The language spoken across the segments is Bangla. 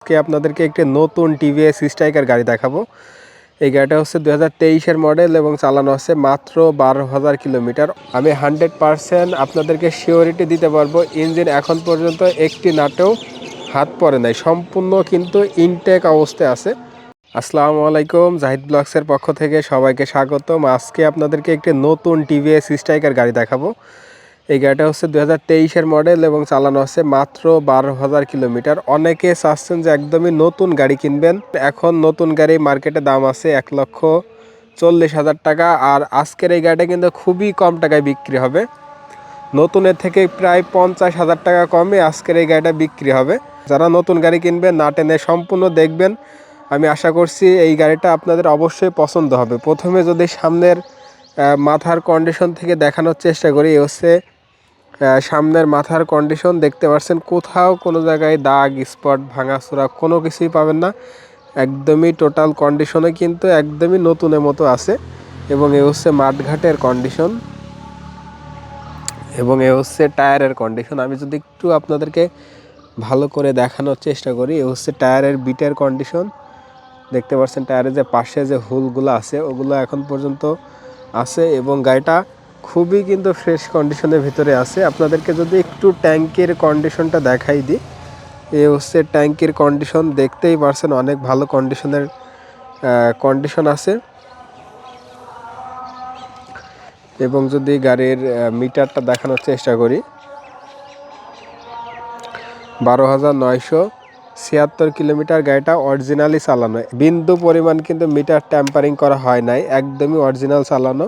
আজকে আপনাদেরকে একটি নতুন টিভিএস স্ট্রাইকার গাড়ি দেখাবো। এই গাড়িটা হচ্ছে 2023-এর মডেল এবং চালানো আছে মাত্র 12,000 কিলোমিটার। আমি 100% আপনাদেরকে শিওরিটি দিতে পারবো ইঞ্জিন এখন পর্যন্ত একটি নাটেও হাত পড়ে নাই, সম্পূর্ণ কিন্তু ইনটেক অবস্থায় আছে। আসসালামু আলাইকুম, জাহিদ ব্লগসের পক্ষ থেকে সবাইকে স্বাগতম। আজকে আপনাদেরকে একটি নতুন টিভিএস স্ট্রাইকার গাড়ি দেখাবো। এই গাড়িটা হচ্ছে 2023-এর মডেল এবং চালানো আছে মাত্র 12,000 কিলোমিটার। অনেকে চাচ্ছেন যে একদমই নতুন গাড়ি কিনবেন। এখন নতুন গাড়ি মার্কেটে দাম আছে 1,40,000 টাকা। আর আজকের এই গাড়িটা কিন্তু খুবই কম টাকায় বিক্রি হবে। নতুনের থেকে প্রায় 50,000 টাকা কমে আজকের এই গাড়িটা বিক্রি হবে। যারা নতুন গাড়ি কিনবেন না টেনে সম্পূর্ণ দেখবেন। আমি আশা করছি এই গাড়িটা আপনাদের অবশ্যই পছন্দ হবে। প্রথমে যদি সামনের মাথার কন্ডিশন থেকে দেখানোর চেষ্টা করি, হচ্ছে সামনের মাথার কন্ডিশন দেখতে পাচ্ছেন, কোথাও কোনো জায়গায় দাগ স্পট ভাঙাচোরা কোনো কিছুই পাবেন না। একদমই টোটাল কন্ডিশনে কিন্তু একদমই নতুনের মতো আছে। এবং এ হচ্ছে মাঠঘাটের কন্ডিশন এবং এ হচ্ছে টায়ারের কন্ডিশন। আমি যদি একটু আপনাদেরকে ভালো করে দেখানোর চেষ্টা করি, এ হচ্ছে টায়ারের বিটের কন্ডিশন। দেখতে পাচ্ছেন টায়ারের যে পাশে যে হুলগুলো আছে ওগুলো এখন পর্যন্ত আছে এবং গাড়িটা খুবই কিন্তু ফ্রেশ কন্ডিশনের ভিতরে আছে। আপনাদেরকে যদি একটু ট্যাঙ্কের কন্ডিশনটা দেখাই দিই, এ হচ্ছে ট্যাঙ্কের কন্ডিশন। দেখতেই পারছেন অনেক ভালো কন্ডিশন আছে। এবং যদি গাড়ির মিটারটা দেখানোর চেষ্টা করি, 12,976 কিলোমিটার গাড়িটা অরিজিনালি চালানো। বিন্দু পরিমাণ কিন্তু মিটার ট্যাম্পারিং করা হয় নাই, একদমই অরিজিনাল চালানো।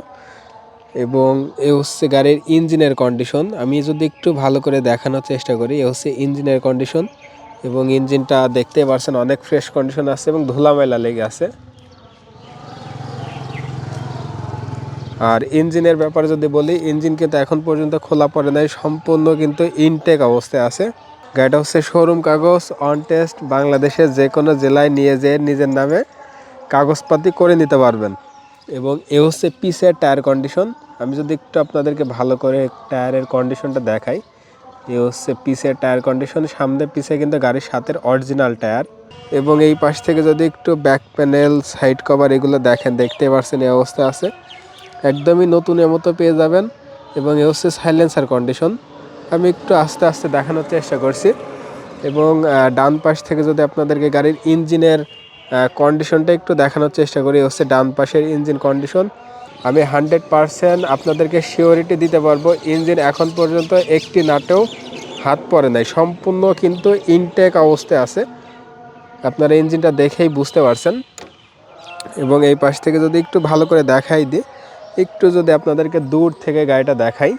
এবং এ হচ্ছে গাড়ির ইঞ্জিনের কন্ডিশন। আমি যদি একটু ভালো করে দেখানোর চেষ্টা করি, এ হচ্ছে ইঞ্জিনের কন্ডিশন এবং ইঞ্জিনটা দেখতে পাচ্ছেন অনেক ফ্রেশ কন্ডিশন আছে এবং ধুলামেলা লেগে আছে। আর ইঞ্জিনের ব্যাপারে যদি বলি, ইঞ্জিন কিন্তু এখন পর্যন্ত খোলা পড়ে নাই, সম্পূর্ণ কিন্তু ইনটেক অবস্থায় আছে। গাড়িটা হচ্ছে শোরুম কাগজ অন টেস্ট, বাংলাদেশের যে কোনো জেলায় নিয়ে যেয়ে নিজের নামে কাগজপাতি করে নিতে পারবেন। এবং এ হচ্ছে পিসের টায়ার কন্ডিশন। আমি যদি একটু আপনাদেরকে ভালো করে টায়ারের কন্ডিশনটা দেখাই, এ হচ্ছে পিসের টায়ার কন্ডিশন। সামনে পিছে কিন্তু গাড়ির সাথে অরিজিনাল টায়ার। এবং এই পাশ থেকে যদি একটু ব্যাক প্যানেল, সাইড কভার এগুলো দেখেন, দেখতে পাচ্ছেন এই অবস্থা আছে, একদমই নতুনের মতো পেয়ে যাবেন। এবং এ হচ্ছে সাইলেন্সার কন্ডিশন। আমি একটু আস্তে আস্তে দেখানোর চেষ্টা করছি। এবং ডান পাশ থেকে যদি আপনাদেরকে গাড়ির ইঞ্জিনের কন্ডিশনটা একটু দেখানোর চেষ্টা করি, হচ্ছে ডান পাশের ইঞ্জিন কন্ডিশন। আমি 100% আপনাদেরকে শিওরিটি দিতে পারবো ইঞ্জিন এখন পর্যন্ত একটি নাটেও হাত পড়ে নাই, সম্পূর্ণ কিন্তু ইনটেক অবস্থায় আছে। আপনারা ইঞ্জিনটা দেখেই বুঝতে পারছেন। এবং এই পাশ থেকে যদি একটু ভালো করে দেখাই দিই, একটু যদি আপনাদেরকে দূর থেকে গাড়িটা দেখাই,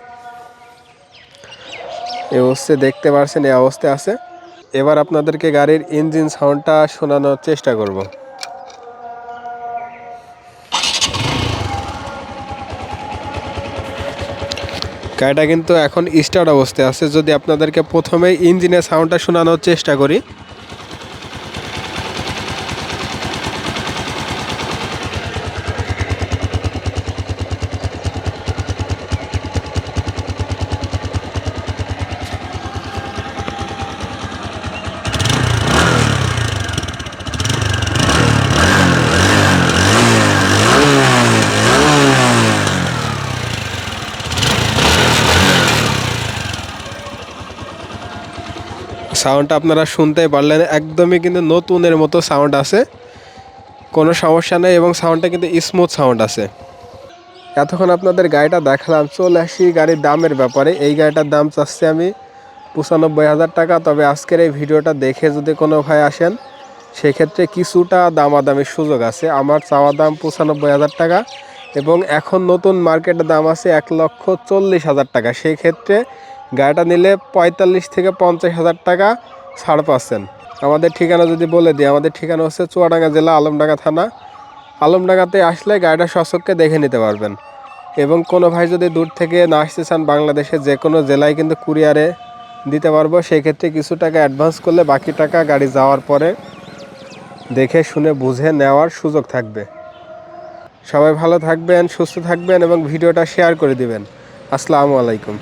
এ হচ্ছে দেখতে পাচ্ছেন এই অবস্থায় আছে। এবার আপনাদেরকে গাড়ির ইঞ্জিন সাউন্ডটা শোনানোর চেষ্টা করব। গাড়িটা কিন্তু এখন স্টার্ট অবস্থায় আছে। যদি আপনাদেরকে প্রথমে ইঞ্জিনের সাউন্ডটা শোনানোর চেষ্টা করি, সাউন্ডটা আপনারা শুনতেই পারলেন, একদমই কিন্তু নতুনের মতো সাউন্ড আছে, কোনো সমস্যা নেই এবং সাউন্ডটা কিন্তু স্মুথ সাউন্ড আছে। এতক্ষণ আপনাদের গাড়িটা দেখালাম, চলে আসি গাড়ির দামের ব্যাপারে। এই গাড়িটার দাম চাচ্ছি আমি 95,000 টাকা। তবে আজকের এই ভিডিওটা দেখে যদি কোনো ভাই আসেন, সেক্ষেত্রে কিছুটা দামাদামির সুযোগ আছে। আমার চাওয়া দাম 95,000 টাকা এবং এখন নতুন মার্কেটের দাম আছে 1,40,000 টাকা। সেই ক্ষেত্রে গাড়িটা নিলে 45 থেকে 50,000 টাকা ছাড় পাচ্ছেন। আমাদের ঠিকানা যদি বলে দিই, আমাদের ঠিকানা হচ্ছে চুয়াডাঙ্গা জেলা, আলমডাঙ্গা থানা। আলমডাঙ্গাতে আসলে গাড়িটা সচক্ষে দেখে নিতে পারবেন। এবং কোনো ভাই যদি দূর থেকে না আসতে চান, বাংলাদেশের যে কোনো জেলায় কিন্তু কুরিয়ারে দিতে পারবো। সেই ক্ষেত্রে কিছু টাকা অ্যাডভান্স করলে বাকি টাকা গাড়ি যাওয়ার পরে দেখে শুনে বুঝে নেওয়ার সুযোগ থাকবে। সবাই ভালো থাকবেন, সুস্থ থাকবেন এবং ভিডিওটা শেয়ার করে দিবেন। আসসালামু আলাইকুম।